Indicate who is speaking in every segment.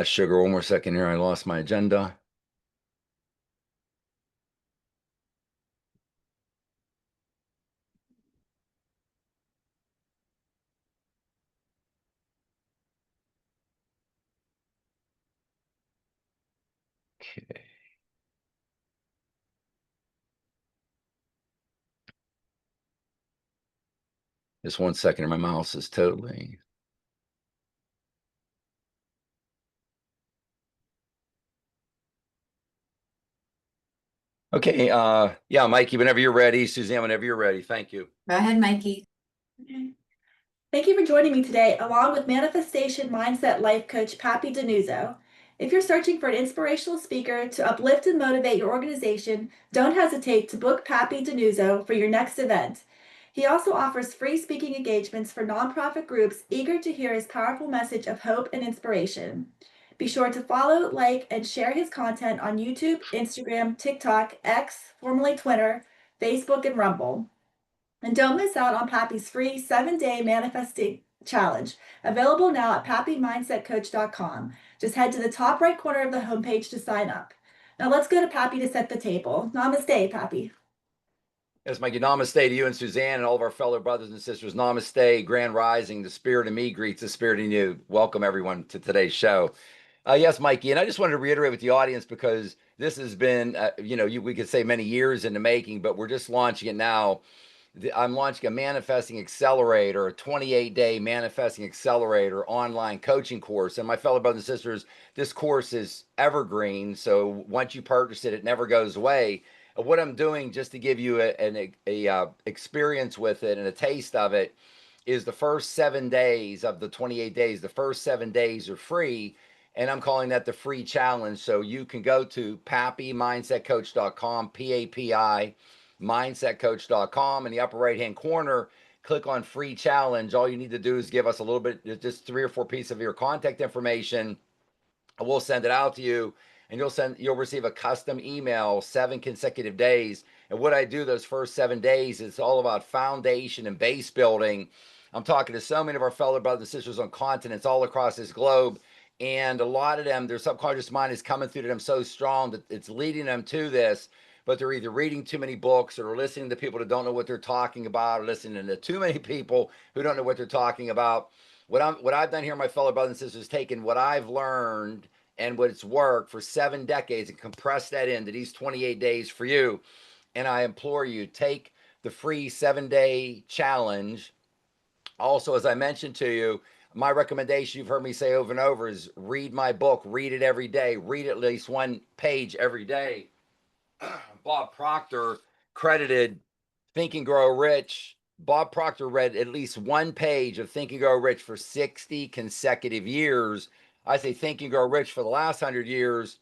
Speaker 1: Sugar, one more second here. I lost my agenda. Okay. Just one second, and my mouse is totally. Okay. Yeah, Mikey, whenever you're ready. Suzanne, whenever you're ready. Thank you.
Speaker 2: Go ahead, Mikey.
Speaker 3: Okay. Thank you for joining me today, along with manifestation mindset life coach Papi DiNuzzo. If you're searching for an inspirational speaker to uplift and motivate your organization, don't hesitate to book Papi DiNuzzo for your next event. He also offers free speaking engagements for nonprofit groups eager to hear his powerful message of hope and inspiration. Be sure to follow, like, and share his content on YouTube, Instagram, TikTok, X, formerly Twitter, Facebook, and Rumble. And don't miss out on Pappy's free 7-day manifesting challenge, available now at pappymindsetcoach.com. Just head to the top right corner of the homepage to sign up. Now let's go to Pappy to set the table. Namaste, Pappy.
Speaker 1: Yes, Mikey, namaste to you and Suzanne and all of our fellow brothers and sisters. Namaste, grand rising. The spirit in me greets the spirit in you. Welcome, everyone, to today's show. Yes, Mikey, and I just wanted to reiterate with the audience because this has been, we could say many years in the making, but we're just launching it now. I'm launching a manifesting accelerator, a 28-day manifesting accelerator online coaching course. And my fellow brothers and sisters, this course is evergreen. So once you purchase it, it never goes away. What I'm doing, just to give you an experience with it and a taste of it, is the first 7 days of the 28 days. The first 7 days are free, and I'm calling that the free challenge. So you can go to pappymindsetcoach.com, PAPI mindsetcoach.com. In the upper right hand corner, click on free challenge. All you need to do is give us a little bit, just 3 or 4 pieces of your contact information. We'll send it out to you, and you'll receive a custom email 7 consecutive days. And what I do those first 7 days, it's all about foundation and base building. I'm talking to so many of our fellow brothers and sisters on continents all across this globe, and a lot of them, their subconscious mind is coming through to them so strong that it's leading them to this. But they're either reading too many books or listening to people that don't know what they're talking about, or listening to too many people who don't know what they're talking about. What I've done here, my fellow brothers and sisters, is taken what I've learned and what's worked for 7 decades and compress that into these 28 days for you. And I implore you, take the free 7-day challenge. Also, as I mentioned to you, my recommendation, you've heard me say over and over, is read my book. Read it every day. Read at least 1 page every day. Bob Proctor credited Think and Grow Rich. Bob Proctor read at least 1 page of Think and Grow Rich for 60 consecutive years. I say Think and Grow Rich for the last 100 years.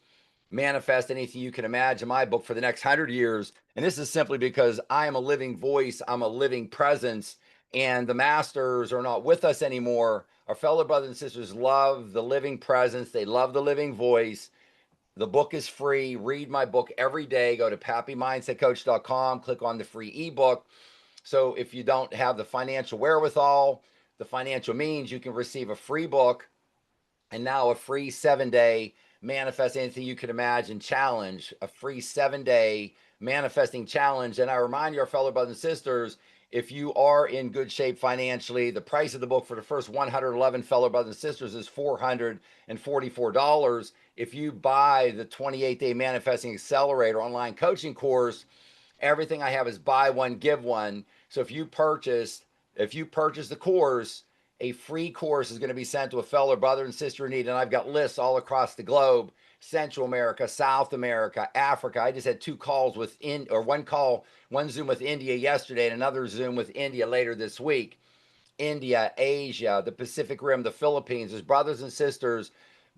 Speaker 1: Manifest Anything You Can Imagine, my book, for the next 100 years. And this is simply because I am a living voice. I'm a living presence. And the masters are not with us anymore. Our fellow brothers and sisters love the living presence. They love the living voice. The book is free. Read my book every day. Go to pappymindsetcoach.com, click on the free ebook. So if you don't have the financial wherewithal, the financial means, you can receive a free book and now a free 7-day Manifest Anything You Can Imagine challenge, a free 7-day manifesting challenge. And I remind your fellow brothers and sisters, if you are in good shape financially, the price of the book for the first 111 fellow brothers and sisters is $444. If you buy the 28-day Manifesting Accelerator online coaching course, everything I have is buy one, give one. So if you purchase the course, a free course is going to be sent to a fellow brother and sister in need. And I've got lists all across the globe: Central America, South America, Africa. I just had 2 calls one Zoom with India yesterday, and another Zoom with India later this week. India, Asia, the Pacific Rim, the Philippines. As brothers and sisters,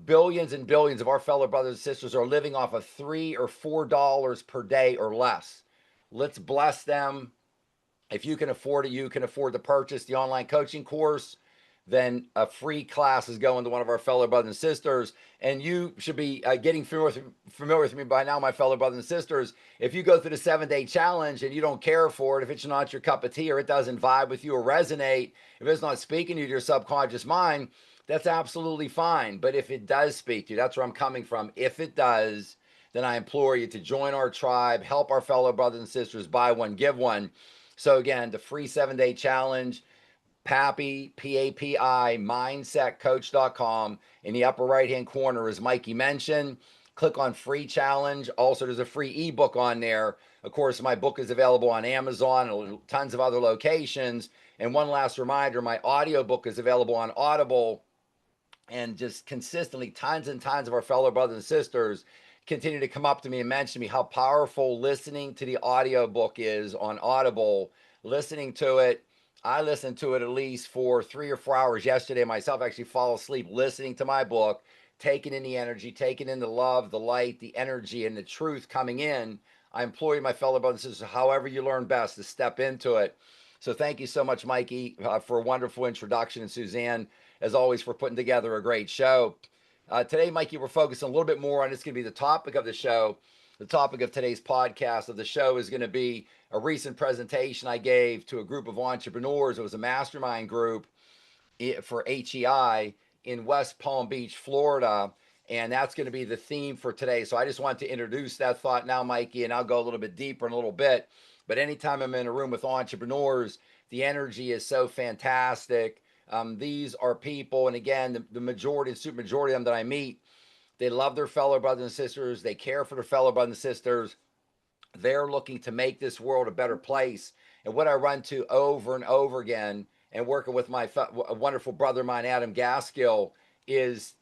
Speaker 1: billions and billions of our fellow brothers and sisters are living off of $3 or $4 per day or less. Let's bless them. If you can afford it, you can afford to purchase the online coaching course. then a free class is going to one of our fellow brothers and sisters. And you should be getting familiar with me by now, my fellow brothers and sisters. If you go through the 7 day challenge and you don't care for it, if it's not your cup of tea or it doesn't vibe with you or resonate, if it's not speaking to your subconscious mind, that's absolutely fine. But if it does speak to you, that's where I'm coming from. If it does, then I implore you to join our tribe, help our fellow brothers and sisters, buy one, give one. So again, the free 7 day challenge, Papi, P-A-P-I, mindsetcoach.com. In the upper right-hand corner, as Mikey mentioned, click on free challenge. Also, there's a free ebook on there. Of course, my book is available on Amazon and tons of other locations. And one last reminder, my audiobook is available on Audible, and just consistently tons and tons of our fellow brothers and sisters continue to come up to me and mention to me how powerful listening to the audio book is on Audible. Listening to it, I listened to it at least for 3 or 4 hours yesterday myself. I actually fall asleep listening to my book, taking in the energy, taking in the love, the light, the energy, and the truth coming in. I implore my fellow brothers and sisters, however you learn best, to step into it. So thank you so much, Mikey, for a wonderful introduction, and Suzanne, as always, for putting together a great show. Today, Mikey, we're focusing a little bit more on, it's going to be the topic of the show. The topic of today's podcast of the show is going to be a recent presentation I gave to a group of entrepreneurs. It was a mastermind group for HEI in West Palm Beach, Florida. And that's going to be the theme for today. So I just want to introduce that thought now, Mikey, and I'll go a little bit deeper in a little bit. But anytime I'm in a room with entrepreneurs, the energy is so fantastic. These are people, and again, the majority, the super majority of them that I meet, they love their fellow brothers and sisters. They care for their fellow brothers and sisters. They're looking to make this world a better place. And what I run to over and over again, and working with my wonderful brother of mine, Adam Gaskill, is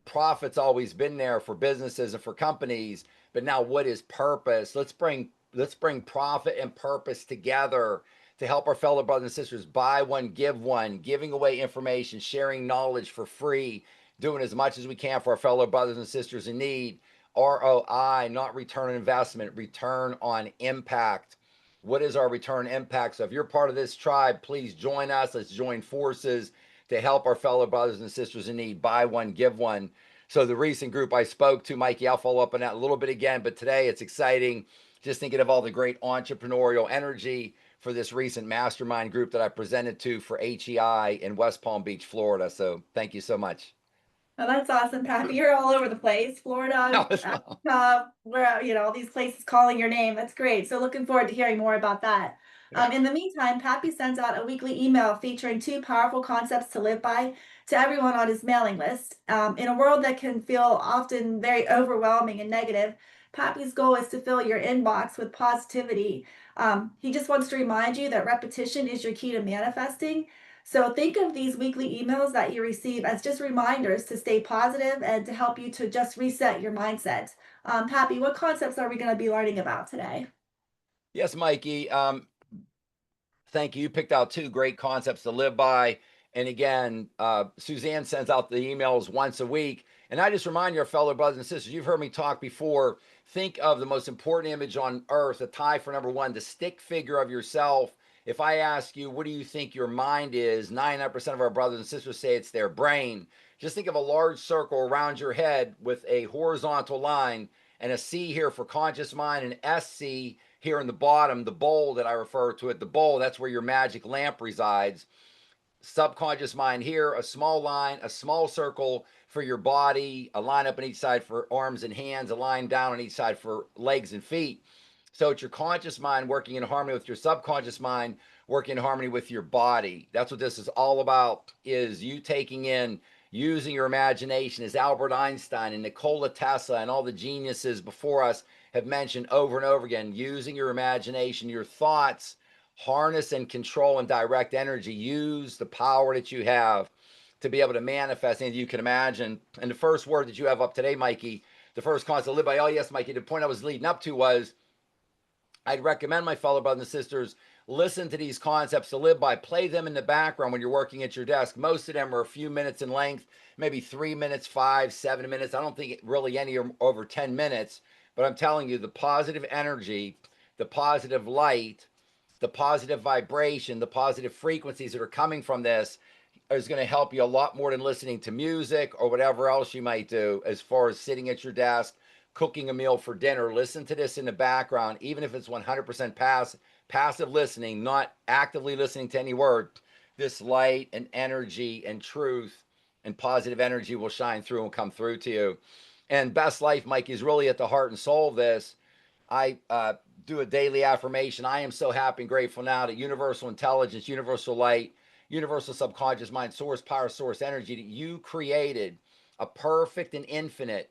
Speaker 1: profit's always been there for businesses and for companies, but now what is purpose? Let's bring profit and purpose together to help our fellow brothers and sisters buy one, giving away information, sharing knowledge for free, doing as much as we can for our fellow brothers and sisters in need. ROI, not return on investment, return on impact. What is our return impact? So if you're part of this tribe, please join us. Let's join forces to help our fellow brothers and sisters in need. Buy one, give one. So the recent group I spoke to, Mikey, I'll follow up on that a little bit again, but today it's exciting. Just thinking of all the great entrepreneurial energy for this recent mastermind group that I presented to for HEI in West Palm Beach, Florida. So thank you so much.
Speaker 3: Oh, that's awesome, Pappy. You're all over the place. Florida, where, all these places calling your name. That's great. So looking forward to hearing more about that.
Speaker 1: Yeah.
Speaker 3: In the meantime, Pappy sends out a weekly email featuring 2 powerful concepts to live by to everyone on his mailing list. In a world that can feel often very overwhelming and negative, Pappy's goal is to fill your inbox with positivity. He just wants to remind you that repetition is your key to manifesting. So think of these weekly emails that you receive as just reminders to stay positive and to help you to just reset your mindset. Pappy, what concepts are we going to be learning about today?
Speaker 1: Yes, Mikey. Thank you. You picked out 2 great concepts to live by. And again, Suzanne sends out the emails once a week. And I just remind your fellow brothers and sisters, you've heard me talk before. Think of the most important image on earth, a tie for number 1, the stick figure of yourself. If I ask you, what do you think your mind is? 99% of our brothers and sisters say it's their brain. Just think of a large circle around your head with a horizontal line and a C here for conscious mind, and SC here in the bottom, the bowl that I refer to it, the bowl, that's where your magic lamp resides. Subconscious mind here, a small line, a small circle for your body, a line up on each side for arms and hands, a line down on each side for legs and feet. So it's your conscious mind working in harmony with your subconscious mind, working in harmony with your body. That's what this is all about, is you taking in, using your imagination, as Albert Einstein and Nikola Tesla and all the geniuses before us have mentioned over and over again, using your imagination, your thoughts, harness and control and direct energy. Use the power that you have to be able to manifest anything you can imagine. And the first word that you have up today, Mikey, the first concept to live by, oh yes, Mikey, the point I was leading up to was, I'd recommend my fellow brothers and sisters listen to these concepts to live by. Play them in the background when you're working at your desk. Most of them are a few minutes in length, maybe 3 minutes, 5, 7 minutes. I don't think really any are over 10 minutes, but I'm telling you, the positive energy, the positive light, the positive vibration, the positive frequencies that are coming from this is going to help you a lot more than listening to music or whatever else you might do as far as sitting at your desk, cooking a meal for dinner. Listen to this in the background, even if it's 100% passive listening, not actively listening to any word. This light and energy and truth and positive energy will shine through and come through to you. And best life, Mike, is really at the heart and soul of this. I do a daily affirmation. I am so happy and grateful now that universal intelligence, universal light, universal subconscious mind, source power, source energy, that you created a perfect and infinite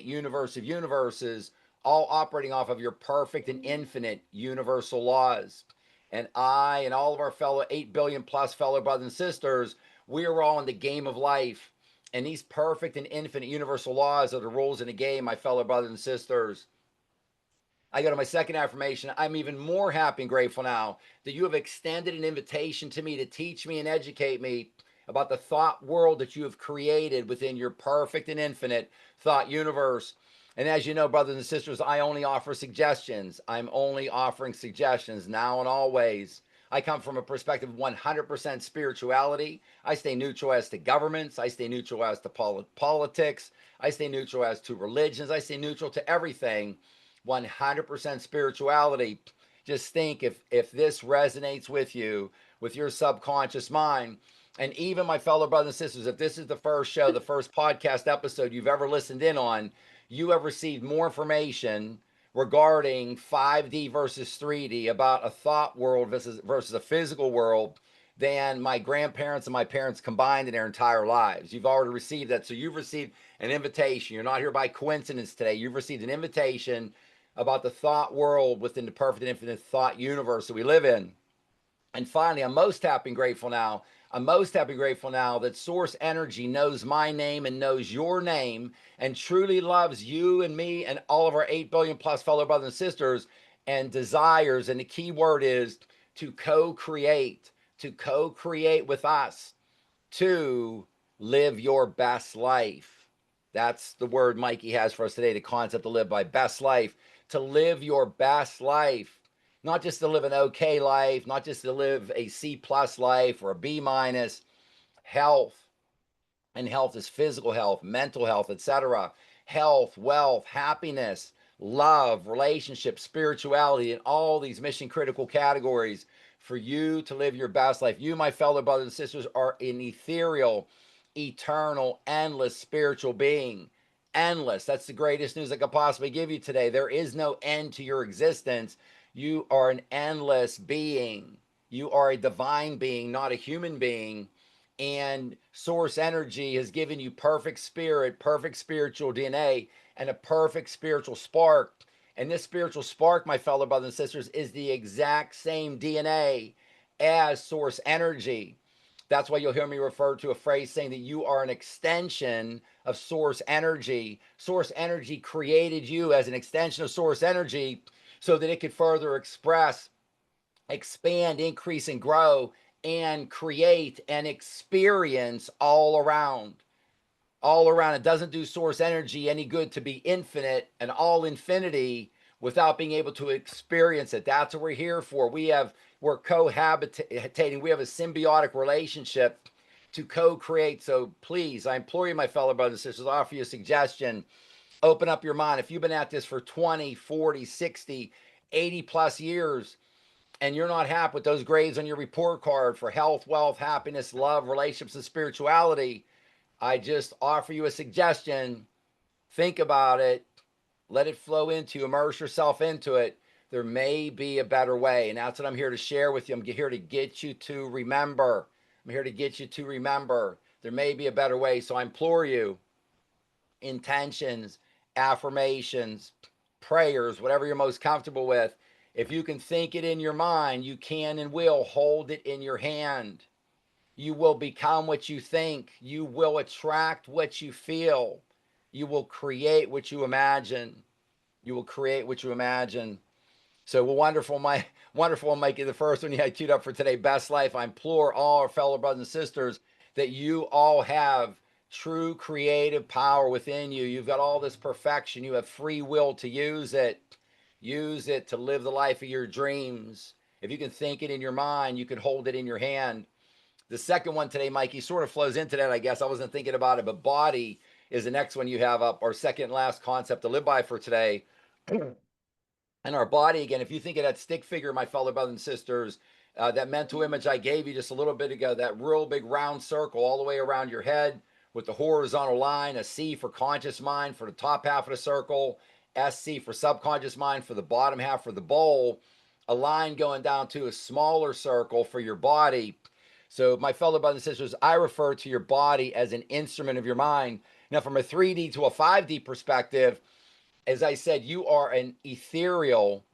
Speaker 1: universe of universes, all operating off of your perfect and infinite universal laws. And I and all of our fellow 8 billion plus fellow brothers and sisters, we are all in the game of life. And these perfect and infinite universal laws are the rules in the game, my fellow brothers and sisters. I go to my second affirmation. I'm even more happy and grateful now that you have extended an invitation to me to teach me and educate me about the thought world that you have created within your perfect and infinite thought universe. And as you know, brothers and sisters, I only offer suggestions. I'm only offering suggestions now and always. I come from a perspective of 100% spirituality. I stay neutral as to governments. I stay neutral as to politics. I stay neutral as to religions. I stay neutral to everything. 100% spirituality. Just think if this resonates with you, with your subconscious mind, and even my fellow brothers and sisters, if this is the first show, the first podcast episode you've ever listened in on, you have received more information regarding 5D versus 3D, about a thought world versus a physical world, than my grandparents and my parents combined in their entire lives. You've already received that. So you've received an invitation. You're not here by coincidence today. You've received an invitation about the thought world within the perfect and infinite thought universe that we live in. And finally, I'm most happy and grateful now. I'm most happy and grateful now that Source Energy knows my name and knows your name and truly loves you and me and all of our 8 billion plus fellow brothers and sisters, and desires. And the key word is to co-create with us to live your best life. That's the word Mikey has for us today, the concept to live by best life, to live your best life, not just to live an okay life, not just to live a C plus life or a B minus. Health, and health is physical health, mental health, etc. Health, wealth, happiness, love, relationships, spirituality, and all these mission critical categories for you to live your best life. You, my fellow brothers and sisters, are an ethereal, eternal, endless spiritual being. Endless. That's the greatest news I could possibly give you today. There is no end to your existence. You are an endless being. You are a divine being, not a human being. And source energy has given you perfect spirit, perfect spiritual DNA, and a perfect spiritual spark. And this spiritual spark, my fellow brothers and sisters, is the exact same DNA as source energy. That's why you'll hear me refer to a phrase saying that you are an extension of source energy. Source energy created you as an extension of source energy so that it could further express, expand, increase, and grow and create and experience all around. All around. It doesn't do source energy any good to be infinite and all infinity without being able to experience it. That's what we're here for. We're cohabitating. We have a symbiotic relationship to co-create. So please, I implore you, my fellow brothers and sisters, offer you a suggestion. Open up your mind. If you've been at this for 20, 40, 60, 80 plus years, and you're not happy with those grades on your report card for health, wealth, happiness, love, relationships, and spirituality, I just offer you a suggestion. Think about it. Let it flow into you. Immerse yourself into it. There may be a better way. And that's what I'm here to share with you. I'm here to get you to remember. I'm here to get you to remember. There may be a better way. So I implore you, intentions, affirmations, prayers, whatever you're most comfortable with. If you can think it in your mind, you can and will hold it in your hand. You will become what you think. You will attract what you feel. You will create what you imagine. You will create what you imagine. So wonderful, Mikey. The first one you had queued up for today, best life. I implore all our fellow brothers and sisters that you all have true creative power within you. You've got all this perfection. You have free will to use it. Use it to live the life of your dreams. If you can think it in your mind, you can hold it in your hand. The second one today, Mikey, sort of flows into that, I guess. I wasn't thinking about it, but body is the next one you have up, our second and last concept to live by for today. And our body, again, if you think of that stick figure, my fellow brothers and sisters, that mental image I gave you just a little bit ago, that real big round circle all the way around your head with the horizontal line, a C for conscious mind for the top half of the circle, SC for subconscious mind for the bottom half of the bowl, a line going down to a smaller circle for your body. So, my fellow brothers and sisters, I refer to your body as an instrument of your mind. Now, from a 3D to a 5D perspective, as I said, you are an ethereal,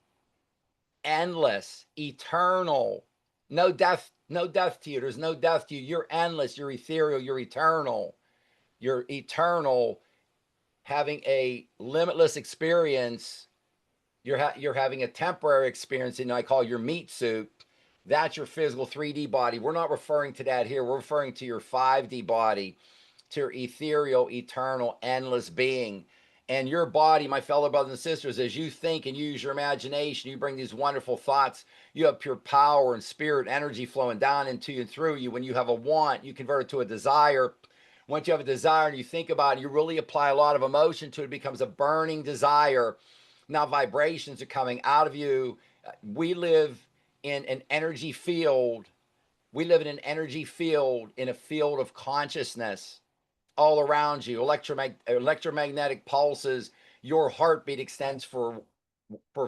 Speaker 1: endless, eternal, no death to you. There's no death to you. You're endless, you're ethereal, you're eternal, having a limitless experience. You're having a temporary experience, and I call your meat suit. That's your physical 3D body. We're not referring to that here. We're referring to your 5D body, to your ethereal, eternal, endless being. And your body, my fellow brothers and sisters, as you think and use your imagination, you bring these wonderful thoughts. You have pure power and spirit energy flowing down into you and through you. When you have a want, you convert it to a desire. Once you have a desire and you think about it, you really apply a lot of emotion to it, it becomes a burning desire. Now vibrations are coming out of you. We live in an energy field. We live in an energy field, in a field of consciousness all around you. Electromagnetic pulses. Your heartbeat extends for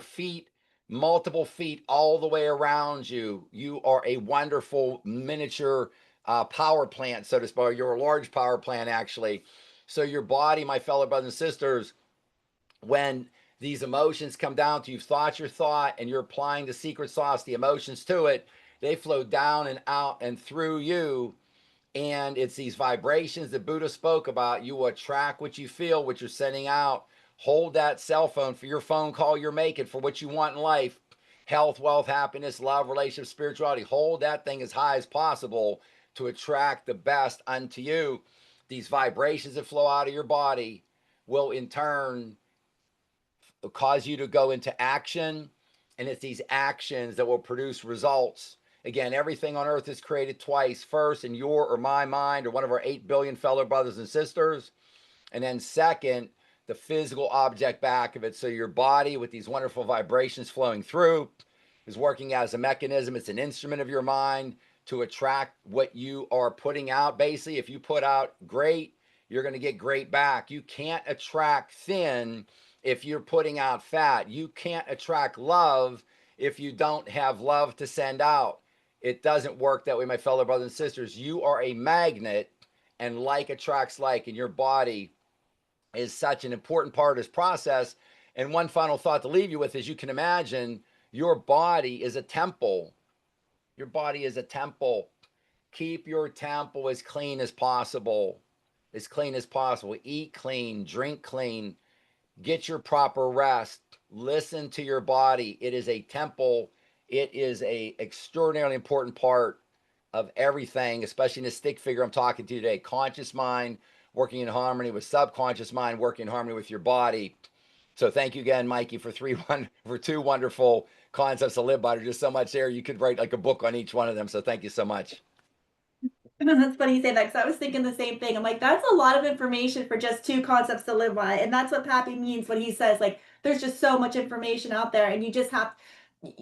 Speaker 1: feet, multiple feet all the way around you. You are a wonderful miniature power plant, so to speak. You're a large power plant, actually. So your body, my fellow brothers and sisters, when these emotions come down to you've thought your thought and you're applying the secret sauce, the emotions to it, they flow down and out and through you. And it's these vibrations that Buddha spoke about. You attract what you feel, what you're sending out. Hold that cell phone for your phone call you're making for what you want in life: health, wealth, happiness, love, relationship, spirituality. Hold that thing as high as possible to attract the best unto you. These vibrations that flow out of your body will in turn cause you to go into action. And it's these actions that will produce results. Again, everything on earth is created twice: first in your or my mind or one of our 8 billion fellow brothers and sisters, and then second, the physical object back of it. So your body, with these wonderful vibrations flowing through, is working as a mechanism. It's an instrument of your mind to attract what you are putting out. Basically, if you put out great, you're going to get great back. You can't attract thin if you're putting out fat. You can't attract love if you don't have love to send out. It doesn't work that way, my fellow brothers and sisters. You are a magnet, and like attracts like, and your body is such an important part of this process. And one final thought to leave you with is, you can imagine your body is a temple. Your body is a temple. Keep your temple as clean as possible. As clean as possible. Eat clean, drink clean, get your proper rest. Listen to your body. It is a temple. It is a extraordinarily important part of everything, especially in the stick figure I'm talking to today. Conscious mind working in harmony with subconscious mind, working in harmony with your body. So thank you again, Mikey, for for two wonderful concepts to live by. There's just so much there. You could write like a book on each one of them. So thank you so much.
Speaker 3: That's funny you say that, because I was thinking the same thing. I'm like, that's a lot of information for just two concepts to live by. And that's what Pappy means when he says, like, there's just so much information out there, and you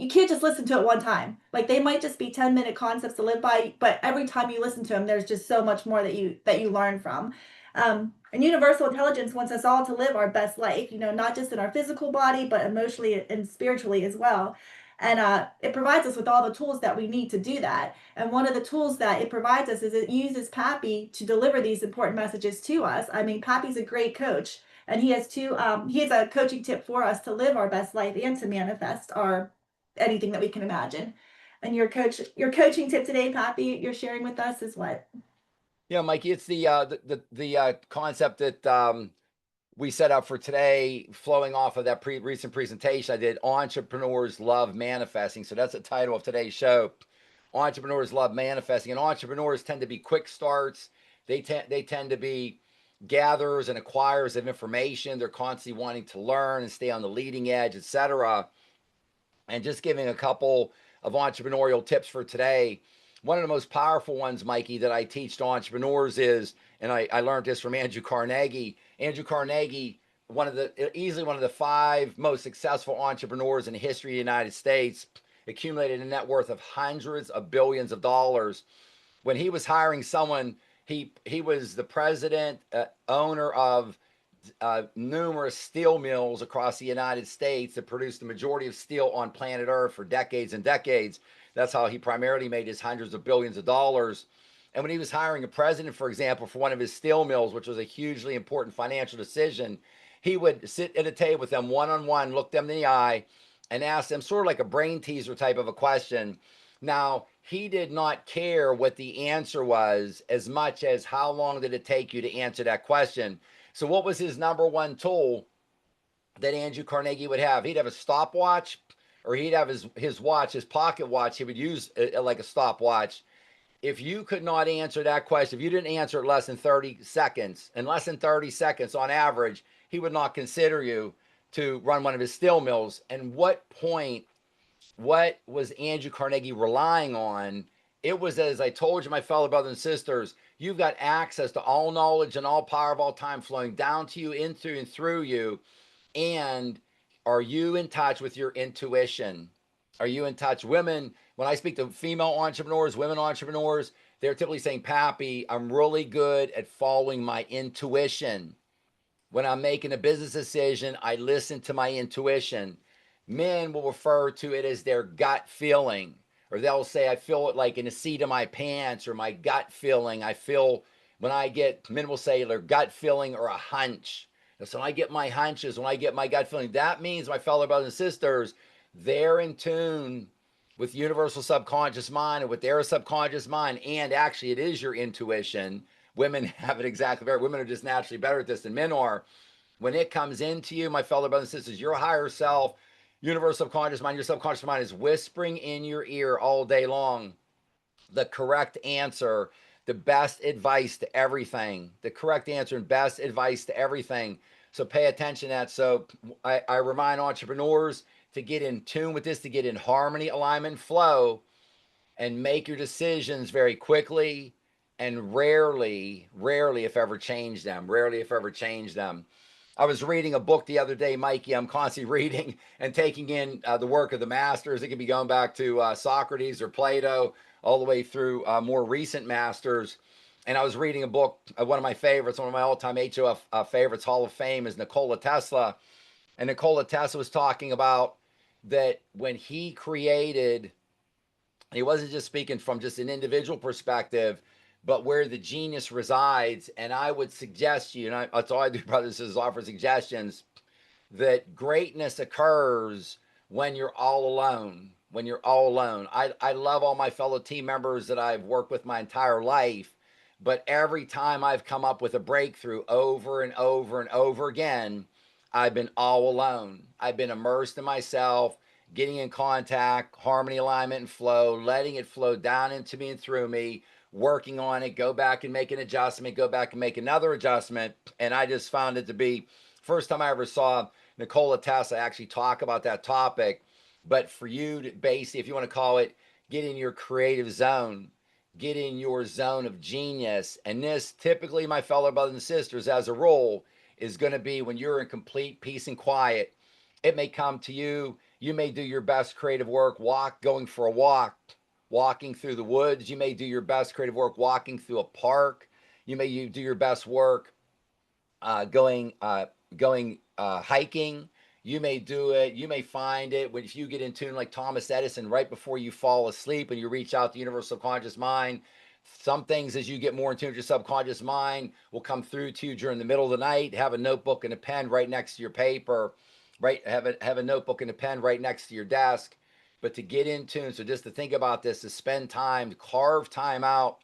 Speaker 3: can't just listen to it one time. Like, they might just be 10-minute concepts to live by, but every time you listen to them, there's just so much more that you learn from. And universal intelligence wants us all to live our best life, not just in our physical body, but emotionally and spiritually as well. And it provides us with all the tools that we need to do that. And one of the tools that it provides us is it uses Pappy to deliver these important messages to us. I mean, Pappy's a great coach, and he has a coaching tip for us to live our best life and to manifest our anything that we can imagine. And your coaching tip today, Pappy, you're sharing with us is what?
Speaker 1: Yeah, Mikey, it's the concept that we set up for today, flowing off of that recent presentation I did. Entrepreneurs love manifesting. So that's the title of today's show. Entrepreneurs love manifesting, and entrepreneurs tend to be quick starts. They tend to be gatherers and acquirers of information. They're constantly wanting to learn and stay on the leading edge, etc. And just giving a couple of entrepreneurial tips for today. one of the most powerful ones, Mikey, that I teach to entrepreneurs is, and I learned this from Andrew Carnegie. Andrew Carnegie, easily one of the five most successful entrepreneurs in the history of the United States, accumulated a net worth of hundreds of billions of dollars. When he was hiring someone, he was the president, owner of numerous steel mills across the United States that produced the majority of steel on planet Earth for decades and decades. That's how he primarily made his hundreds of billions of dollars. And when he was hiring a president, for example, for one of his steel mills, which was a hugely important financial decision, he would sit at a table with them one on one, look them in the eye, and ask them sort of like a brain teaser type of a question. Now, he did not care what the answer was as much as how long did it take you to answer that question. So, what was his number one tool that Andrew Carnegie would have? He'd have a stopwatch, or he'd have his watch, his pocket watch. He would use like a stopwatch. If you could not answer that question, if you didn't answer it less than 30 seconds, and less than 30 seconds on average, he would not consider you to run one of his steel mills. And what was Andrew Carnegie relying on? It was, as I told you, my fellow brothers and sisters, you've got access to all knowledge and all power of all time flowing down to you, into and through you. And are you in touch with your intuition? Are you in touch? Women, when I speak to female entrepreneurs, women entrepreneurs, they're typically saying, Pappy, I'm really good at following my intuition. When I'm making a business decision, I listen to my intuition. Men will refer to it as their gut feeling, or they'll say, I feel it like in the seat of my pants, or my gut feeling. I feel when I get, men will say their gut feeling or a hunch. So when I get my hunches, when I get my gut feeling, that means, my fellow brothers and sisters, they're in tune with universal subconscious mind and with their subconscious mind. And actually, it is your intuition. Women have it exactly better. Women are just naturally better at this than men are. When it comes into you, my fellow brothers and sisters, your higher self, universal subconscious mind, your subconscious mind is whispering in your ear all day long the correct answer, the best advice to everything, the correct answer and best advice to everything. So pay attention to that. So I remind entrepreneurs to get in tune with this, to get in harmony, alignment, flow, and make your decisions very quickly and rarely, if ever, change them. Rarely, if ever, change them. I was reading a book the other day, Mikey. I'm constantly reading and taking in the work of the masters. It could be going back to Socrates or Plato, all the way through more recent masters. And I was reading a book, one of my favorites, one of my all-time HOF favorites, Hall of Fame, is Nikola Tesla. And Nikola Tesla was talking about that when he created, he wasn't just speaking from just an individual perspective, but where the genius resides. And I would suggest you, and that's all I do, brothers, is offer suggestions, that greatness occurs when you're all alone. When you're all alone. I love all my fellow team members that I've worked with my entire life, but every time I've come up with a breakthrough over and over and over again, I've been all alone. I've been immersed in myself, getting in contact, harmony, alignment, and flow, letting it flow down into me and through me, working on it, go back and make an adjustment, go back and make another adjustment. And I just found it to be first time I ever saw Nikola Tesla actually talk about that topic. But for you to basically, if you want to call it, get in your creative zone, get in your zone of genius. And this typically, my fellow brothers and sisters, as a rule, is going to be when you're in complete peace and quiet. It may come to you. You may do your best creative work going for a walk, walking through the woods. You may do your best creative work walking through a park. You do your best work going hiking. You may do it. You may find it when if you get in tune like Thomas Edison right before you fall asleep and you reach out to universal subconscious mind. Some things, as you get more in tune with your subconscious mind, will come through to you during the middle of the night. Have a notebook and a pen right next to your paper. Right, have a notebook and a pen right next to your desk. But to get in tune, so just to think about this, to spend time, to carve time out.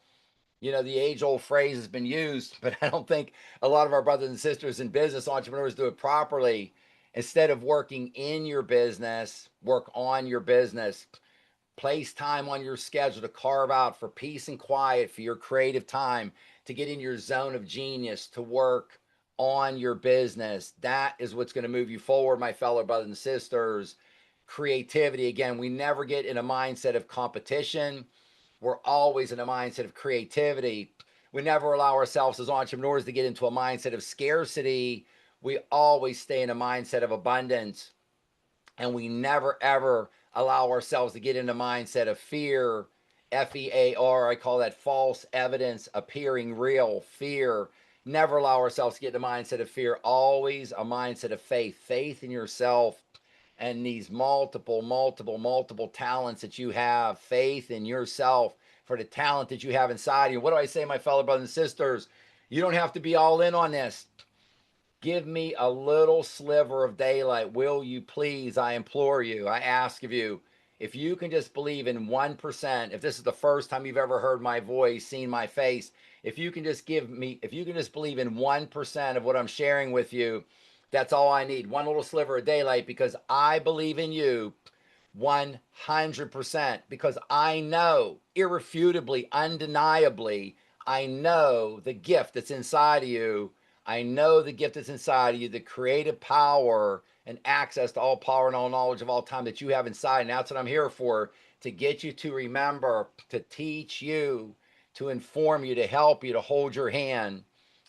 Speaker 1: The age old phrase has been used, but I don't think a lot of our brothers and sisters in business, entrepreneurs, do it properly. Instead of working in your business, work on your business. Place time on your schedule to carve out for peace and quiet, for your creative time, to get in your zone of genius, to work on your business. That is what's going to move you forward, my fellow brothers and sisters. Creativity, again, we never get in a mindset of competition. We're always in a mindset of creativity. We never allow ourselves as entrepreneurs to get into a mindset of scarcity. We always stay in a mindset of abundance, and we never ever allow ourselves to get in a mindset of fear. FEAR, I call that false evidence appearing real. Fear. Never allow ourselves to get in a mindset of fear. Always a mindset of faith. Faith in yourself and these multiple talents that you have. Faith in yourself for the talent that you have inside you. What do I say, my fellow brothers and sisters? You don't have to be all in on this. Give me a little sliver of daylight. Will you please? I implore you. I ask of you. If you can just believe in 1%, if this is the first time you've ever heard my voice, seen my face, if you can just believe in 1% of what I'm sharing with you, that's all I need. One little sliver of daylight, because I believe in you 100%, because I know irrefutably, undeniably, I know the gift that's inside of you. I know the gift that's inside of you, the creative power and access to all power and all knowledge of all time that you have inside. And that's what I'm here for, to get you to remember, to teach you, to inform you, to help you, to hold your hand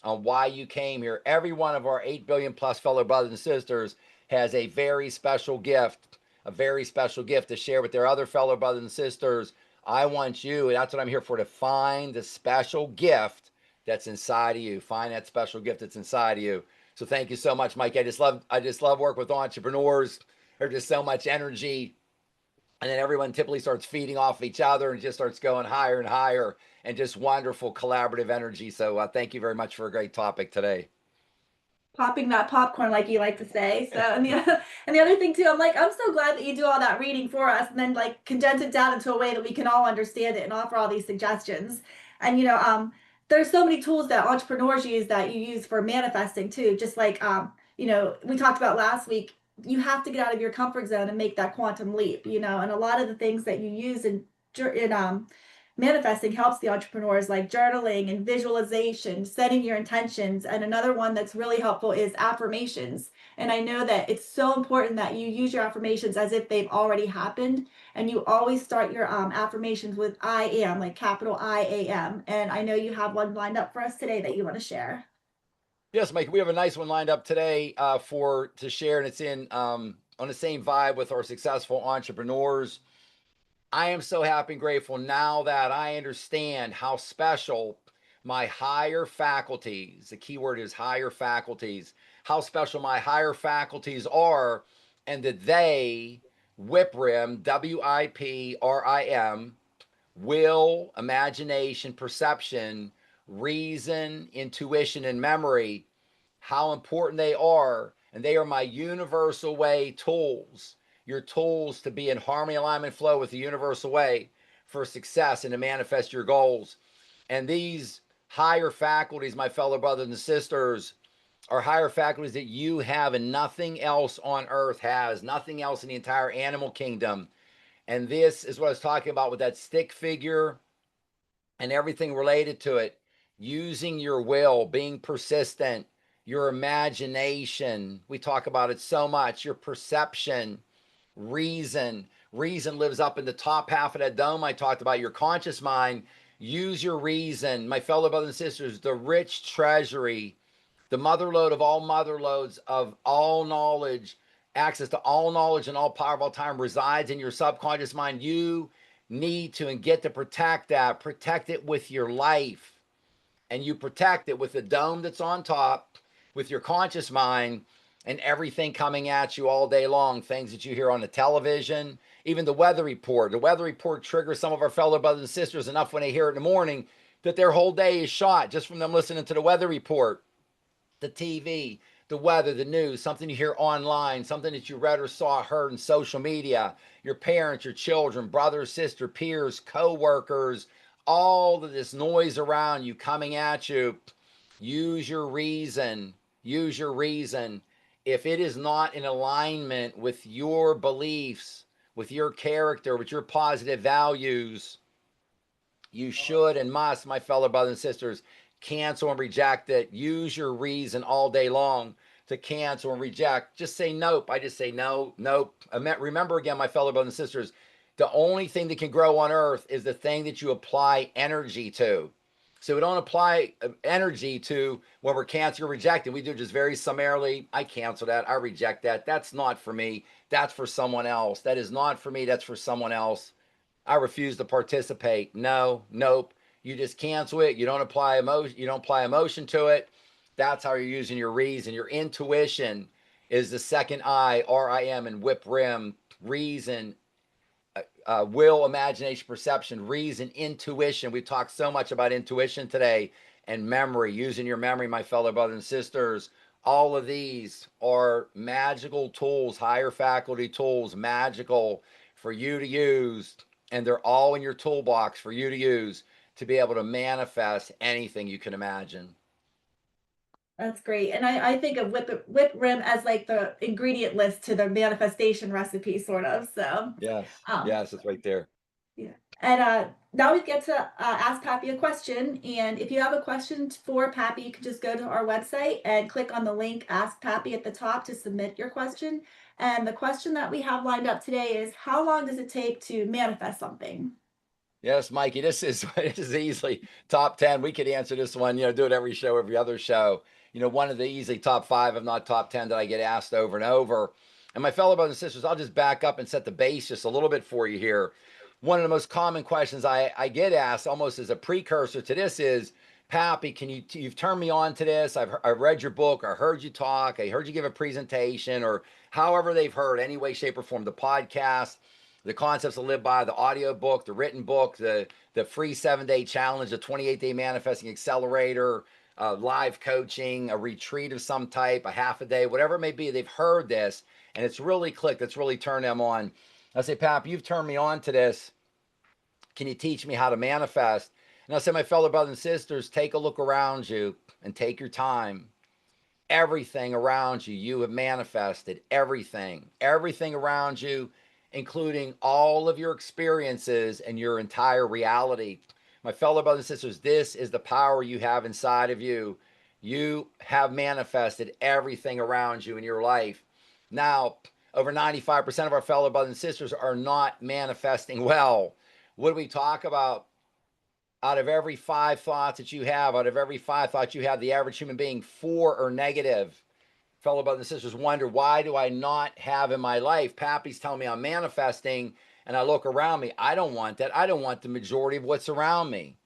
Speaker 1: on why you came here. Every one of our 8 billion plus fellow brothers and sisters has a very special gift, to share with their other fellow brothers and sisters. I want you, and that's what I'm here for, to find the special gift that's inside of you. Find that special gift that's inside of you. So thank you so much, Mike. I just love working with entrepreneurs. There's just so much energy. And then everyone typically starts feeding off of each other and just starts going higher and higher, and just wonderful collaborative energy. So thank you very much for a great topic today.
Speaker 3: Popping that popcorn, like you like to say. So, and the and the other thing too, I'm like, I'm so glad that you do all that reading for us, and then like condense it down into a way that we can all understand it and offer all these suggestions. And there's so many tools that entrepreneurs use that you use for manifesting too. Just like we talked about last week. You have to get out of your comfort zone and make that quantum leap. And a lot of the things that you use in manifesting helps the entrepreneurs, like journaling and visualization, setting your intentions. And another one that's really helpful is affirmations. And I know that it's so important that you use your affirmations as if they've already happened. And you always start your affirmations with I am, like capital IAM. And I know you have one lined up for us today that you want to share.
Speaker 1: Yes, Mike, we have a nice one lined up today for to share, and it's in on the same vibe with our successful entrepreneurs. I am so happy and grateful now that I understand how special my higher faculties, the key word is higher faculties, how special my higher faculties are, and that they, WIPRIM, WIPRIM, will, imagination, perception, reason, intuition, and memory, how important they are. And they are my universal way tools, your tools to be in harmony, alignment, flow with the universal way for success and to manifest your goals. And these higher faculties, my fellow brothers and sisters, are higher faculties that you have and nothing else on earth has, nothing else in the entire animal kingdom. And this is what I was talking about with that stick figure and everything related to it. Using your will, being persistent, your imagination. We talk about it so much. Your perception, reason. Reason lives up in the top half of that dome I talked about, your conscious mind. Use your reason. My fellow brothers and sisters, the rich treasury, the mother lode of all mother lodes of all knowledge, access to all knowledge and all power of all time resides in your subconscious mind. You need to and get to protect that. Protect it with your life. And you protect it with the dome that's on top, with your conscious mind, and everything coming at you all day long. Things that you hear on the television, even the weather report. The weather report triggers some of our fellow brothers and sisters enough when they hear it in the morning that their whole day is shot just from them listening to the weather report, the TV, the weather, the news, something you hear online, something that you read or saw, heard in social media, your parents, your children, brother, sister, peers, co-workers, all of this noise around you coming at you. Use your reason. Use your reason. If it is not in alignment with your beliefs, with your character, with your positive values, you should and must, my fellow brothers and sisters, cancel and reject it. Use your reason all day long to cancel and reject. Just say nope. I just say no, nope. Remember again, my fellow brothers and sisters, The only thing that can grow on earth is the thing that you apply energy to. So we don't apply energy to when we're cancer rejected. We do just very summarily, I cancel that. I reject that. That's not for me. That's for someone else. That is not for me. That's for someone else. I refuse to participate. No, nope. You just cancel it. You don't apply emotion. You don't apply emotion to it. That's how you're using your reason. Your intuition is the second I, RIM, and whip rim. Reason, will, imagination, perception, reason, intuition. We've talked so much about intuition today and memory, using your memory, my fellow brothers and sisters. All of these are magical tools, higher faculty tools, magical for you to use. And they're all in your toolbox for you to use to be able to manifest anything you can imagine.
Speaker 3: That's great. And I think of whip rim as like the ingredient list to the manifestation recipe, sort of. So,
Speaker 1: Yes.
Speaker 3: um,
Speaker 1: Yes, it's right there.
Speaker 3: yeah. And now we get to ask Pappy a question. And if you have a question for Pappy, you can just go to our website and click on the link Ask Pappy at the top to submit your question. And the question that we have lined up today is, how long does it take to manifest something?
Speaker 1: Yes, Mikey, this is easily top 10. We could answer this one, do it every show, every other show. One of the easily top 5, if not top 10, that I get asked over and over. And my fellow brothers and sisters, I'll just back up and set the base just a little bit for you here. One of the most common questions I get asked almost as a precursor to this is, Pappy, you've turned me on to this. I've read your book, I heard you talk, I heard you give a presentation, or however they've heard, any way, shape, or form, the podcast, the concepts to live by, the audio book, the written book, the free 7-day challenge, the 28-day manifesting accelerator, live coaching, a retreat of some type, a half a day, whatever it may be. They've heard this and it's really clicked. It's really turned them on. I say, Pap, you've turned me on to this. Can you teach me how to manifest? And I say, my fellow brothers and sisters, take a look around you and take your time. Everything around you, you have manifested everything around you, including all of your experiences and your entire reality. My fellow brothers and sisters, this is the power you have inside of you. You have manifested everything around you in your life. Now, over 95% of our fellow brothers and sisters are not manifesting well. What do we talk about? Out of every 5 thoughts that you have, out of every 5 thoughts you have, the average human being, 4 are negative. Fellow brothers and sisters wonder, why do I not have in my life? Pappy's telling me I'm manifesting, and I look around me. I don't want that. I don't want the majority of what's around me.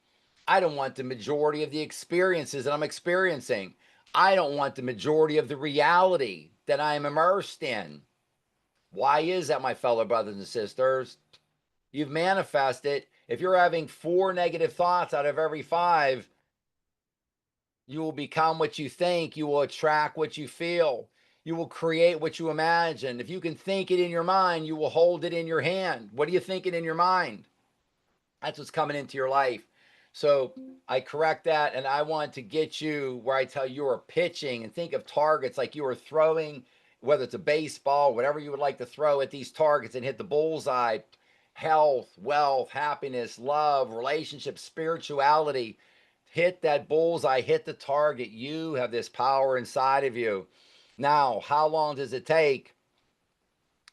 Speaker 1: I don't want the majority of the experiences that I'm experiencing. I don't want the majority of the reality that I am immersed in. Why is that, my fellow brothers and sisters? You've manifested. If you're having 4 negative thoughts out of every 5, you will become what you think. You will attract what you feel. You will create what you imagine. If you can think it in your mind, you will hold it in your hand. What are you thinking in your mind? That's what's coming into your life. So I correct that. And I want to get you where I tell you are pitching, and think of targets like you are throwing, whether it's a baseball, whatever you would like to throw at these targets and hit the bullseye. Health, wealth, happiness, love, relationships, spirituality. Hit that bullseye, hit the target. You have this power inside of you. Now, how long does it take?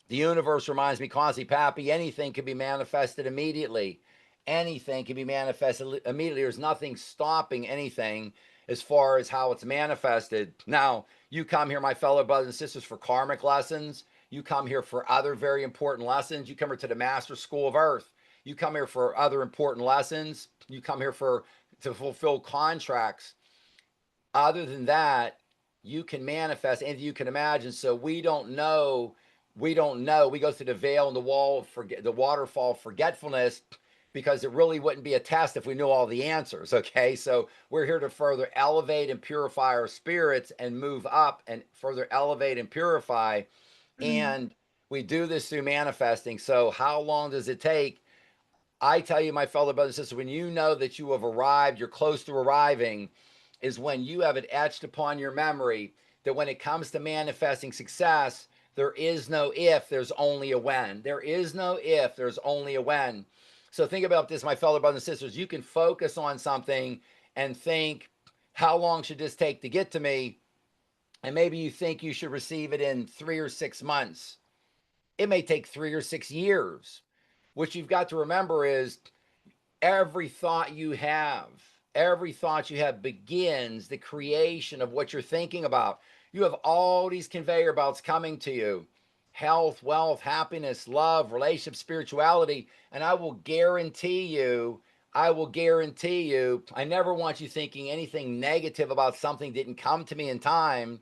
Speaker 1: The universe reminds me constantly, Pappy, anything can be manifested immediately. Anything can be manifested immediately. There's nothing stopping anything as far as how it's manifested. Now, you come here, my fellow brothers and sisters, for karmic lessons. You come here for other very important lessons. You come here to the Master School of Earth. You come here for other important lessons. You come here to fulfill contracts. Other than that, you can manifest anything you can imagine. So we don't know. We don't know. We go through the veil and the wall of the waterfall of forgetfulness, because it really wouldn't be a test if we knew all the answers. Okay. So we're here to further elevate and purify our spirits and move up and further elevate and purify.
Speaker 3: Mm.
Speaker 1: And we do this through manifesting. So how long does it take? I tell you, my fellow brothers and sisters, when you know that you have arrived, you're close to arriving, is when you have it etched upon your memory that when it comes to manifesting success, there is no if, there's only a when. There is no if, there's only a when. So think about this, my fellow brothers and sisters. You can focus on something and think, how long should this take to get to me? And maybe you think you should receive it in 3 or 6 months. It may take 3 or 6 years. What you've got to remember is every thought you have, every thought you have begins the creation of what you're thinking about. You have all these conveyor belts coming to you: health, wealth, happiness, love, relationship, spirituality. And I will guarantee you, I never want you thinking anything negative about something didn't come to me in time.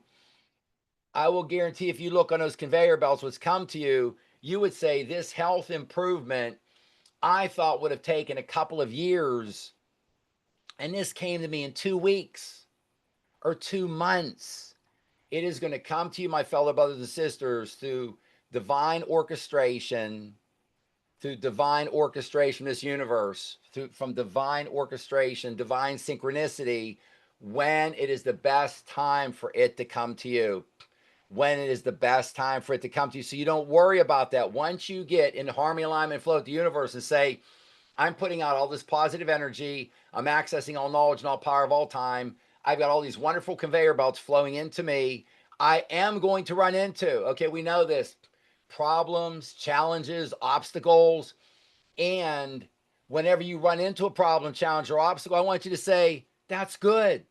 Speaker 1: I will guarantee if you look on those conveyor belts, what's come to you, you would say this health improvement I thought would have taken a couple of years, and this came to me in 2 weeks or 2 months. It is going to come to you, my fellow brothers and sisters, through divine orchestration, through divine orchestration of this universe, from divine orchestration, divine synchronicity, when it is the best time for it to come to you. When it is the best time for it to come to you. So you don't worry about that. Once you get in harmony, alignment, flow with the universe and say, I'm putting out all this positive energy, I'm accessing all knowledge and all power of all time, I've got all these wonderful conveyor belts flowing into me, I am going to run into, okay, we know this, problems, challenges, obstacles. And whenever you run into a problem, challenge, or obstacle, I want you to say, that's good.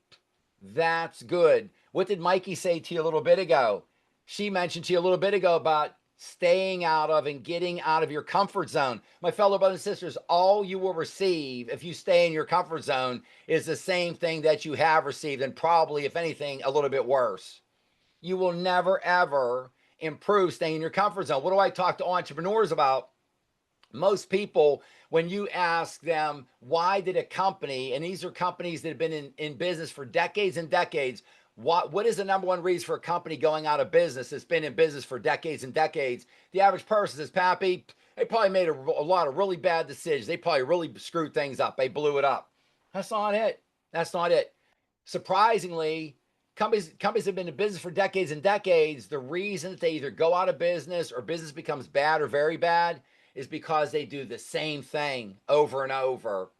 Speaker 1: That's good. What did Mikey say to you a little bit ago? She mentioned to you a little bit ago about staying out of and getting out of your comfort zone. My fellow brothers and sisters, all you will receive if you stay in your comfort zone is the same thing that you have received, and probably, if anything, a little bit worse. You will never, ever improve staying in your comfort zone. What do I talk to entrepreneurs about? Most people, when you ask them, why did a company, and these are companies that have been in business for decades and decades, what is the number one reason for a company going out of business that's been in business for decades and decades? The average person says, Pappy, they probably made a lot of really bad decisions. They probably really screwed things up. They blew it up. That's not it. That's not it. Surprisingly, companies have been in business for decades and decades. The reason that they either go out of business or business becomes bad or very bad is because they do the same thing over and over.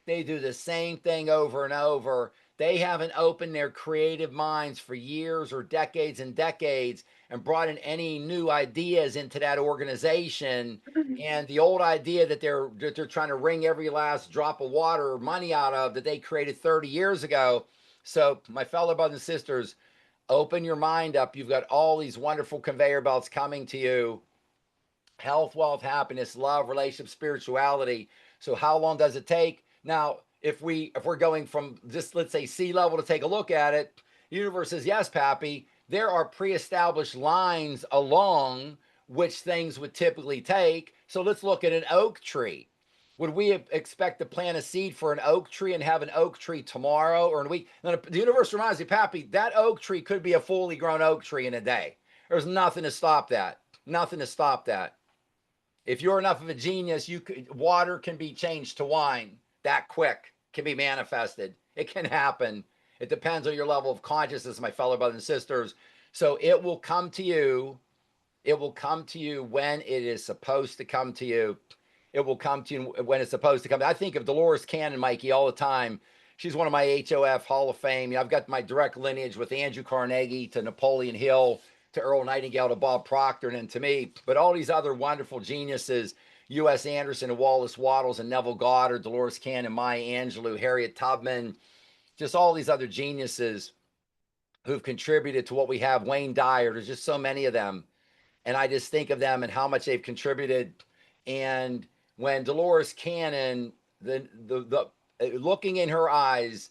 Speaker 1: They do the same thing over and over. They haven't opened their creative minds for years or decades and decades and brought in any new ideas into that organization. And the old idea that they're trying to wring every last drop of water or money out of that they created 30 years ago. So, my fellow brothers and sisters, open your mind up. You've got all these wonderful conveyor belts coming to you: health, wealth, happiness, love, relationship, spirituality. So how long does it take? Now, if we're going from just, let's say, sea level to take a look at it, the universe says, yes, Pappy, there are pre-established lines along which things would typically take. So let's look at an oak tree. Would we expect to plant a seed for an oak tree and have an oak tree tomorrow or in a week? Now, the universe reminds me, Pappy, that oak tree could be a fully grown oak tree in a day. There's nothing to stop that. Nothing to stop that. If you're enough of a genius, water can be changed to wine that quick, can be manifested. It can happen. It depends on your level of consciousness, my fellow brothers and sisters. So it will come to you. It will come to you when it is supposed to come to you. It will come to you when it's supposed to come. I think of Dolores Cannon, Mikey, all the time. She's one of my HOF Hall of Fame. I've got my direct lineage with Andrew Carnegie to Napoleon Hill to Earl Nightingale to Bob Proctor and to me, but all these other wonderful geniuses, U.S. Anderson and Wallace Wattles and Neville Goddard, Dolores Cannon, Maya Angelou, Harriet Tubman, just all these other geniuses who've contributed to what we have. Wayne Dyer, there's just so many of them. And I just think of them and how much they've contributed. And when Dolores Cannon, the looking in her eyes,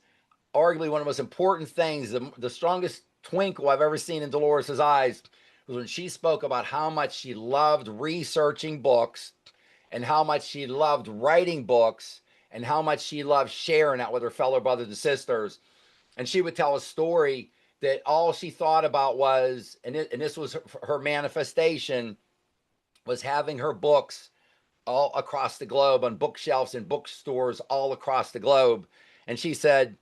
Speaker 1: arguably one of the most important things, the strongest twinkle I've ever seen in Dolores's eyes was when she spoke about how much she loved researching books and how much she loved writing books and how much she loved sharing that with her fellow brothers and sisters. And she would tell a story that all she thought about was, and this was her manifestation, was having her books all across the globe on bookshelves and bookstores all across the globe. And she said,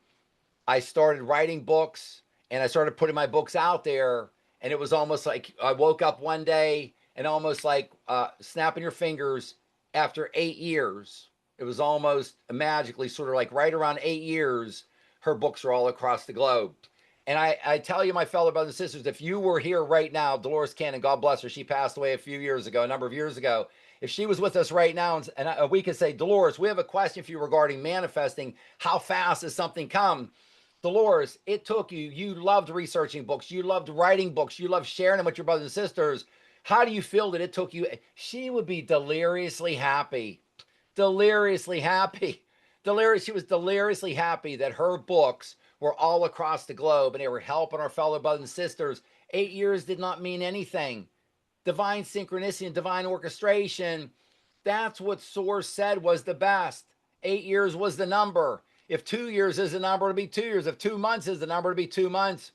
Speaker 1: I started writing books and I started putting my books out there. And it was almost like I woke up one day and almost like snapping your fingers, after 8 years, it was almost magically sort of like right around 8 years, her books are all across the globe. And I tell you, my fellow brothers and sisters, if you were here right now, Dolores Cannon, God bless her, she passed away a number of years ago. if she was with us right now and we could say, Dolores, we have a question for you regarding manifesting. How fast does something come? Dolores, it took you. You loved researching books. You loved writing books. You loved sharing them with your brothers and sisters. How do you feel that it took you? She would be deliriously happy. Deliriously happy. Delirious. She was deliriously happy that her books were all across the globe and they were helping our fellow brothers and sisters. 8 years did not mean anything. Divine synchronicity and divine orchestration, that's what Source said was the best. 8 years was the number. If 2 years is the number, it'll be 2 years. If 2 months is the number, it'll be 2 months.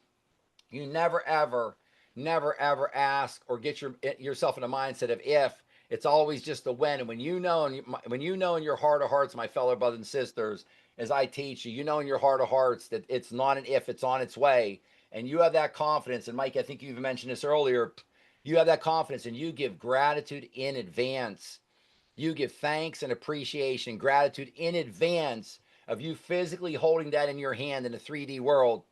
Speaker 1: You never, ever, never, ever ask or get yourself in a mindset of if. It's always just a when. And when you know in your heart of hearts, my fellow brothers and sisters, as I teach you, you know in your heart of hearts that it's not an if, it's on its way. And you have that confidence. And Mike, I think you've mentioned this earlier. You have that confidence and you give gratitude in advance. You give thanks and appreciation, gratitude in advance of you physically holding that in your hand in the 3D world.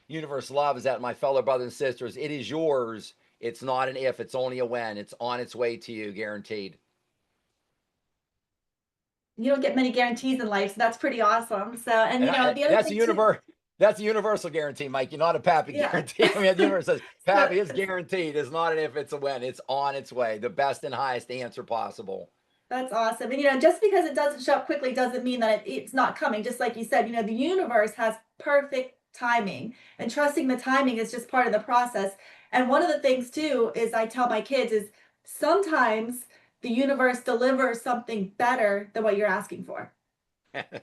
Speaker 1: Universe loves that, my fellow brothers and sisters. It is yours. It's not an if, it's only a when. It's on its way to you, guaranteed.
Speaker 3: You don't get many guarantees in life, so that's pretty awesome. So, and
Speaker 1: And
Speaker 3: the other
Speaker 1: that's the
Speaker 3: thing too,
Speaker 1: universe. That's a universal guarantee, Mike. You're not a Pappy
Speaker 3: yeah.
Speaker 1: guarantee. I mean, the universe says
Speaker 3: So,
Speaker 1: Pappy is guaranteed. It's not an if, it's a when. It's on its way. The best and highest answer possible.
Speaker 3: that's awesome. And just because it doesn't show up quickly doesn't mean that it's not coming. Just like you said, the universe has perfect timing, and trusting the timing is just part of the process. And one of the things too is I tell my kids is sometimes the universe delivers something better than what you're asking for.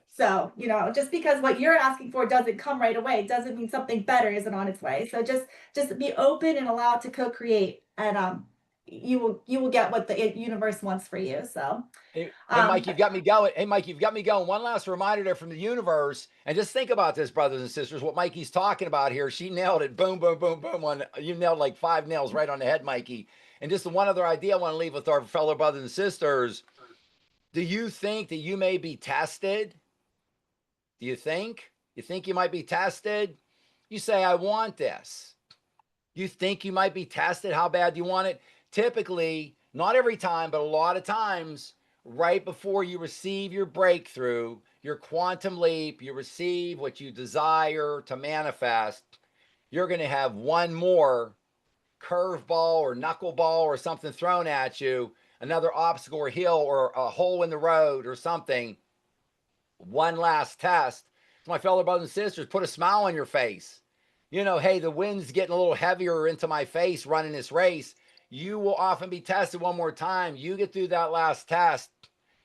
Speaker 3: So, just because what you're asking for doesn't come right away doesn't mean something better isn't on its way. So just be open and allow it to co-create, and you will get what the universe wants for you. So
Speaker 1: Hey,
Speaker 3: um
Speaker 1: Mike, you've got me going. Hey, Mike, you've got me going. One last reminder there from the universe. And just think about this, brothers and sisters, what Mikey's talking about here. She nailed it. Boom, boom, boom, boom. You nailed like 5 nails right on the head, Mikey. And just the one other idea I want to leave with our fellow brothers and sisters. Do you think that you may be tested? Do you think? You think you might be tested? You say, I want this. You think you might be tested? How bad do you want it? Typically, not every time, but a lot of times, right before you receive your breakthrough, your quantum leap, you receive what you desire to manifest, you're going to have one more curveball or knuckleball or something thrown at you, another obstacle or hill or a hole in the road or something. One last test. To my fellow brothers and sisters, put a smile on your face. Hey, the wind's getting a little heavier into my face running this race. You will often be tested one more time. You get through that last test.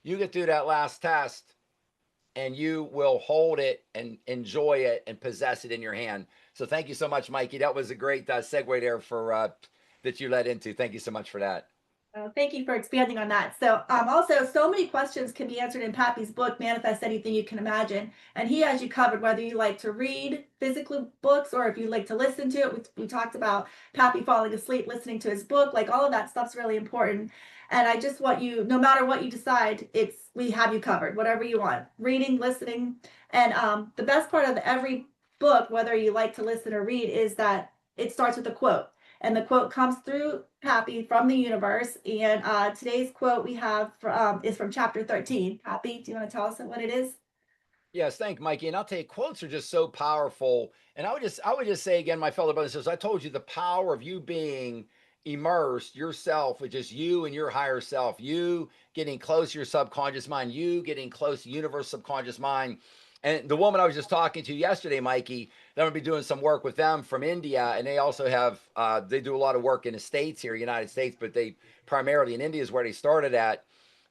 Speaker 1: You get through that last test, and you will hold it and enjoy it and possess it in your hand. So thank you so much, Mikey. That was a great segue there for that you led into. Thank you so much for that.
Speaker 3: Thank you for expanding on that. So, also, so many questions can be answered in Pappy's book, Manifest Anything You Can Imagine. And he has you covered, whether you like to read physical books or if you like to listen to it. We talked about Pappy falling asleep listening to his book. Like, all of that stuff's really important. And I just want you, no matter what you decide, we have you covered, whatever you want, reading, listening. And the best part of every book, whether you like to listen or read, is that it starts with a quote. And the quote comes through Pappy from the universe. And today's quote we have is from chapter 13. Pappy, do you want to tell us what it is?
Speaker 1: Yes, thank Mikey. And I'll tell you, quotes are just so powerful. And I would just say again, my fellow brothers and sisters, I told you the power of you being immersed yourself with just you and your higher self, you getting close to your subconscious mind, you getting close to universe subconscious mind. And the woman I was just talking to yesterday, Mikey, I'm gonna be doing some work with them from India, and they also have they do a lot of work in the States here, United States, but they primarily in India is where they started at.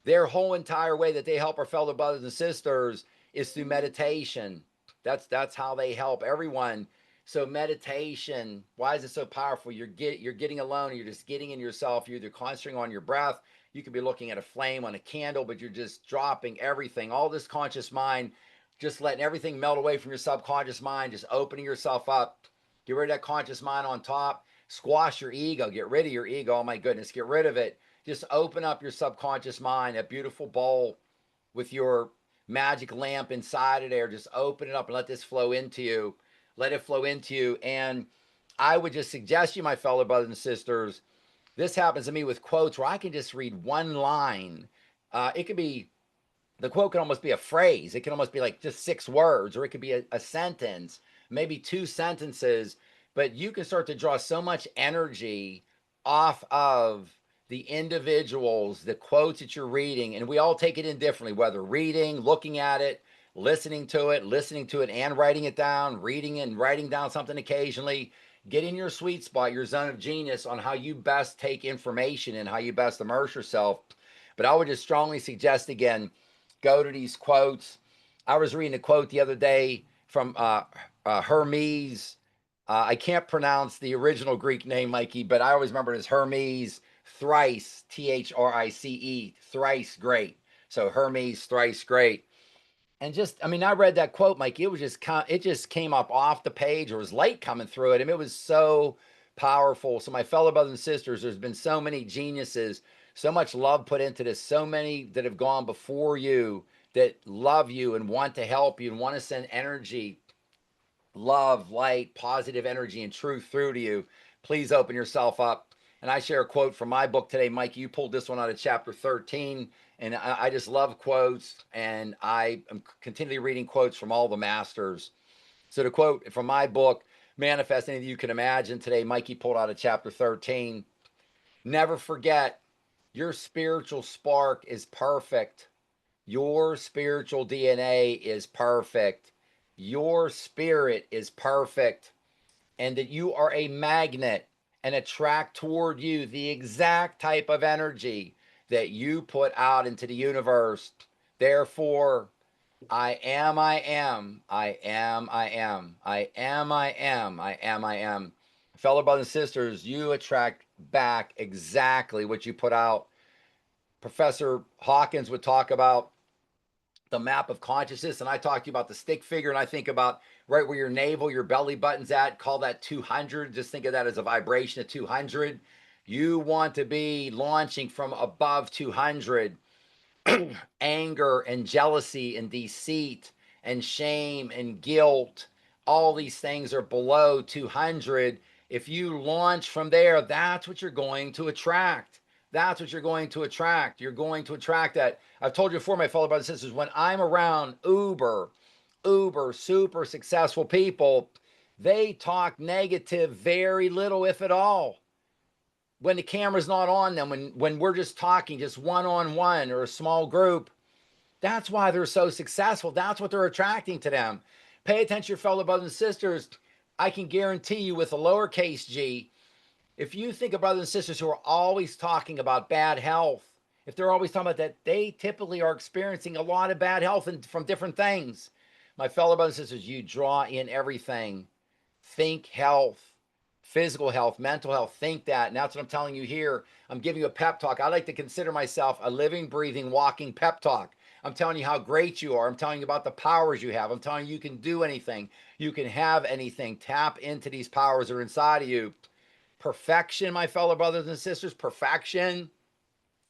Speaker 1: Their whole entire way that they help our fellow brothers and sisters is through meditation. That's how they help everyone. So meditation, why is it so powerful? You're getting alone, you're just getting in yourself, you're either concentrating on your breath, you could be looking at a flame on a candle, but you're just dropping everything, all this conscious mind, just letting everything melt away from your subconscious mind, just opening yourself up. Get rid of that conscious mind on top, squash your ego, get rid of your ego. Oh my goodness, get rid of it. Just open up your subconscious mind, that beautiful bowl with your magic lamp inside of there. Just open it up and let this flow into you. Let it flow into you. And I would just suggest you, my fellow brothers and sisters, This happens to me with quotes where I can just read one line. It could be the quote can almost be a phrase. It can almost be like just 6 words, or it could be a sentence, maybe 2 sentences, but you can start to draw so much energy off of the individuals, the quotes that you're reading. And we all take it in differently, whether reading, looking at it, listening to it and writing it down, reading and writing down something occasionally. Get in your sweet spot, your zone of genius on how you best take information and how you best immerse yourself. But I would just strongly suggest again, go to these quotes. I was reading a quote the other day from Hermes. I can't pronounce the original Greek name, Mikey, but I always remember it as Hermes thrice, Thrice, thrice great. So Hermes thrice great. And just, I mean, I read that quote, Mikey. It was just, it just came up off the page. There was light coming through it. I mean, it was so powerful. So, my fellow brothers and sisters, there's been so many geniuses, so much love put into this, so many that have gone before you that love you and want to help you and want to send energy, love, light, positive energy, and truth through to you. Please open yourself up. And I share a quote from my book today. Mike, you pulled this one out of chapter 13. And I just love quotes. And I am continually reading quotes from all the masters. So the quote from my book, Manifest Anything You Can Imagine, today, Mikey pulled out of chapter 13. Never forget, your spiritual spark is perfect. Your spiritual DNA is perfect. Your spirit is perfect. And that you are a magnet and attract toward you the exact type of energy that you put out into the universe. Therefore, I am, I am, I am, I am, I am, I am, I am, I am. Fellow brothers and sisters, you attract back exactly what you put out. Professor Hawkins would talk about the map of consciousness, and I talk to you about the stick figure, and I think about right where your navel, your belly button's at, call that 200. Just think of that as a vibration of 200. You want to be launching from above 200. Anger and jealousy and deceit and shame and guilt, all these things are below 200. If you launch from there, that's what you're going to attract. That's what you're going to attract. You're going to attract that. I've told you before, my fellow brothers and sisters, when I'm around super successful people, they talk negative very little, if at all. When the camera's not on them, when we're just talking, just one-on-one or a small group, that's why they're so successful. That's what they're attracting to them. Pay attention to your fellow brothers and sisters. I can guarantee you with a lowercase g, if you think of brothers and sisters who are always talking about bad health, if they're always talking about that, they typically are experiencing a lot of bad health from different things. My fellow brothers and sisters, you draw in everything. Think health, physical health, mental health. Think that. And that's what I'm telling you here. I'm giving you a pep talk. I like to consider myself a living, breathing, walking pep talk. I'm telling you how great you are. I'm telling you about the powers you have. I'm telling you you can do anything. You can have anything. Tap into these powers that are inside of you. Perfection, my fellow brothers and sisters, perfection.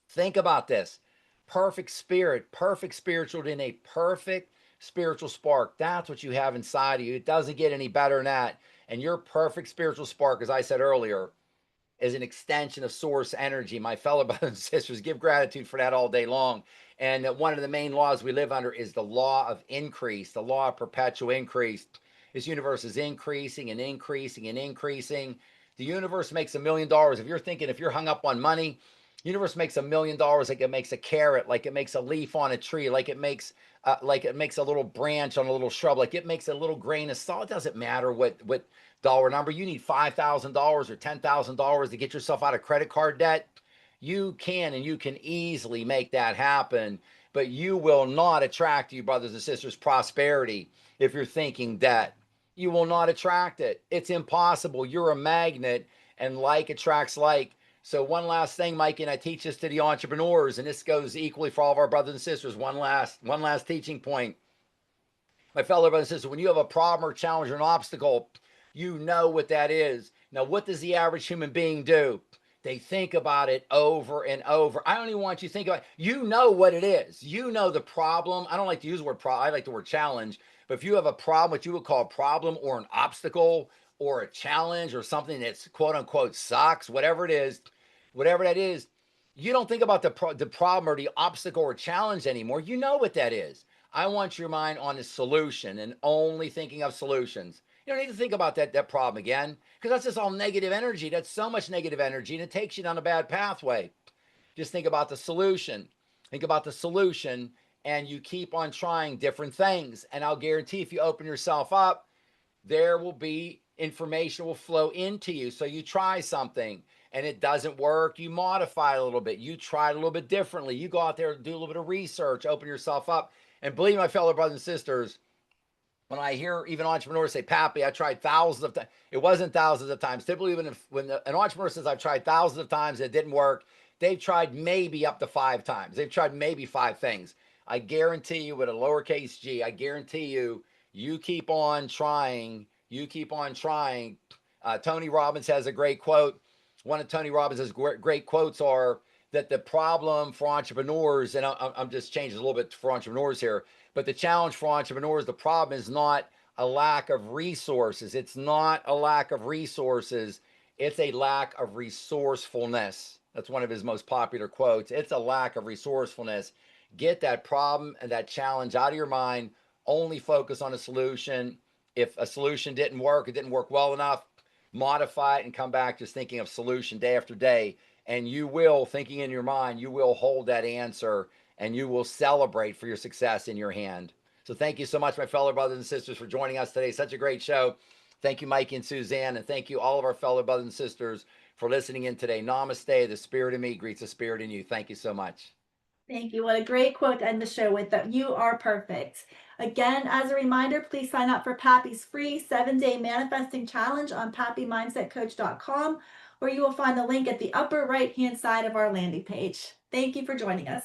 Speaker 1: Think about this. Perfect spirit, perfect spiritual DNA, perfect spiritual spark. That's what you have inside of you. It doesn't get any better than that. And your perfect spiritual spark, as I said earlier, is an extension of source energy. My fellow brothers and sisters, give gratitude for that all day long. And one of the main laws we live under is the law of increase, the law of perpetual increase. This universe is increasing and increasing and increasing. The universe makes $1,000,000. If you're thinking, if you're hung up on money, universe makes $1,000,000 like it makes a carrot, like it makes a leaf on a tree, like it makes a little branch on a little shrub, like it makes a little grain of salt. It doesn't matter what dollar number. You need $5,000 or $10,000 to get yourself out of credit card debt. You can, and you can easily make that happen. But you will not attract, you brothers and sisters, prosperity if you're thinking debt. You will not attract it. It's impossible. You're a magnet, and like attracts like. So one last thing, Mikey, and I teach this to the entrepreneurs, and this goes equally for all of our brothers and sisters. One last teaching point. My fellow brothers and sisters, when you have a problem or challenge or an obstacle, you know what that is. Now, what does the average human being do? They think about it over and over. I don't even want you to think about it. You know what it is. You know the problem. I don't like to use the word problem. I like the word challenge. But if you have a problem, what you would call a problem or an obstacle or a challenge or something that's quote unquote sucks, whatever it is, whatever that is, you don't think about the problem or the obstacle or challenge anymore. You know what that is. I want your mind on the solution and only thinking of solutions. You don't need to think about that problem again, because that's just all negative energy. That's so much negative energy, and it takes you down a bad pathway. Just think about the solution. Think about the solution, and you keep on trying different things. And I'll guarantee if you open yourself up, there will be information will flow into you. So you try something and it doesn't work, you modify it a little bit, you try it a little bit differently, you go out there and do a little bit of research, open yourself up. And believe me, my fellow brothers and sisters, when I hear even entrepreneurs say, Pappy, I tried thousands of times, it wasn't thousands of times. Typically, when an entrepreneur says, I've tried thousands of times, it didn't work, they've tried maybe up to 5 times. They've tried maybe 5 things. I guarantee you, with a lowercase g, I guarantee you, you keep on trying. You keep on trying. Tony Robbins has a great quote. One of Tony Robbins' great quotes are that the problem for entrepreneurs, and I'm just changing a little bit for entrepreneurs here, but the challenge for entrepreneurs, the problem is not a lack of resources. It's not a lack of resources. It's a lack of resourcefulness. That's one of his most popular quotes. It's a lack of resourcefulness. Get that problem and that challenge out of your mind. Only focus on a solution. If a solution didn't work, it didn't work well enough, modify it and come back just thinking of solution day after day. And you will, thinking in your mind, you will hold that answer and you will celebrate for your success in your hand. So thank you so much, my fellow brothers and sisters, for joining us today. Such a great show. Thank you, Mikey and Suzanne, and thank you, all of our fellow brothers and sisters, for listening in today. Namaste. The spirit in me greets the spirit in you. Thank you so much.
Speaker 3: Thank you. What a great quote to end the show with, that you are perfect. Again, as a reminder, please sign up for Pappy's free 7-day manifesting challenge on pappymindsetcoach.com, where you will find the link at the upper right-hand side of our landing page. Thank you for joining us.